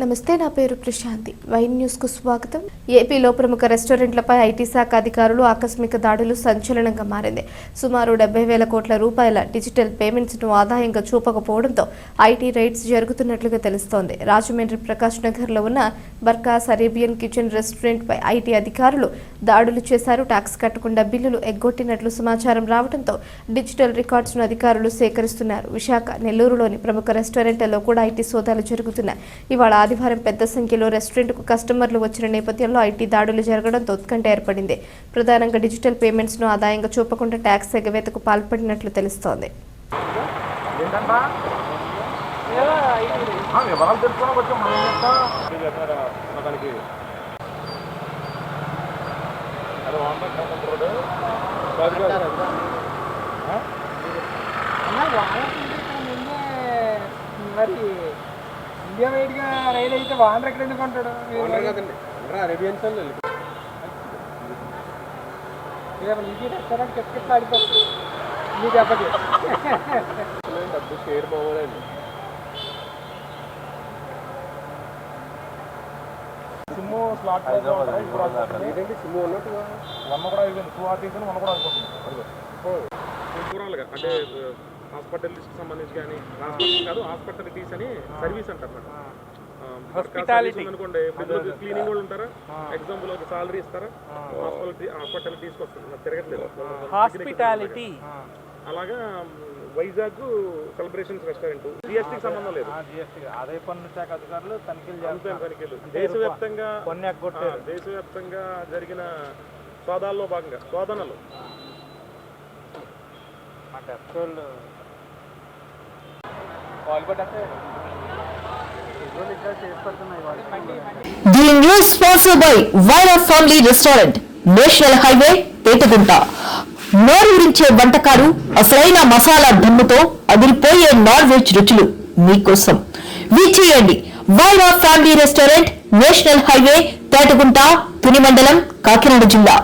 నమస్తే, నా పేరు ప్రశాంతి. వైన్ న్యూస్ కు స్వాగతం. ఏపీలో ప్రముఖ రెస్టారెంట్లపై ఐటీ శాఖ అధికారులు ఆకస్మిక దాడులు సంచలనంగా మారింది. సుమారు 70,000 కోట్ల రూపాయల డిజిటల్ పేమెంట్స్ ను ఆదాయంగా చూపకపోవడంతో ఐటీ రైడ్స్ జరుగుతున్నట్లుగా తెలుస్తోంది. రాజమండ్రి ప్రకాష్ నగర్ లో ఉన్న బర్కాస్ అరేబియన్ కిచెన్ రెస్టారెంట్ పై ఐటీ అధికారులు దాడులు చేశారు. ట్యాక్స్ కట్టకుండా బిల్లులు ఎగ్గొట్టినట్లు సమాచారం రావడంతో డిజిటల్ రికార్డ్స్ ను అధికారులు సేకరిస్తున్నారు. విశాఖ, నెల్లూరులోని ప్రముఖ రెస్టారెంట్లలో కూడా ఐటీ సోదాలు జరుగుతున్నాయి. ఇవాళ ఆదివారం పెద్ద సంఖ్యలో రెస్టారెంట్కు కస్టమర్లు వచ్చిన నేపథ్యంలో ఐటీ దాడులు జరగడంతో ఉత్కంఠ ఏర్పడింది. ప్రధానంగా డిజిటల్ పేమెంట్స్ ను ఆదాయంగా చూపకుండా ట్యాక్స్ ఎగవేతకు పాల్పడినట్లు తెలుస్తోంది. ఇండియా వైడ్గా రైలు అయితే వాహనం ఎక్కడ ఎందుకు ఉంటాడు? నీకు రెస్టారెంట్ కెట్కెట్ ఆడిపోతుంది నీ దెబ్బకి. డబ్బు షేర్ పోవాలండి. సిమ్ము స్లాట్ సిమ్ము ఉన్నట్టు వన్ కూడా అయిపోయింది. 2 ఆర్టీసీ 1 కూడా అయిపోతుంది. అంటే హాస్పిటల్కి సంబంధించి కానీ కాదు, హాస్పిటాలిటీస్ అని సర్వీస్ అంటారు. అనుకోండి, క్లీనింగ్ వాళ్ళు ఉంటారా, ఎగ్జాంపుల్ ఒక సాలరీ ఇస్తారా, హాస్పిటాలిటీస్కి వస్తుంది, తిరగట్లేదు హాస్పిటాలిటీ. అలాగా వైజాగ్ సెలబ్రేషన్స్ రెస్టారెంట్ జిఎస్టీకి సంబంధం లేదు. ఆదాయ పన్ను శాఖ అధికారులు తనిఖీలు దేశవ్యాప్తంగా జరిగిన సోదాల్లో భాగంగా శోధనలు The news sponsored by Vaira Family Restaurant, National Highway, Petagunta. నోరూరించే వంటకాలు, అసలైన మసాలా దమ్ముతో అదిరిపోయే నాన్ వెజ్ రుచులు మీకోసం. విచ్చేయండి Vaira family restaurant, national highway, Petagunta, Tuni మండలం, కాకినాడ జిల్లా.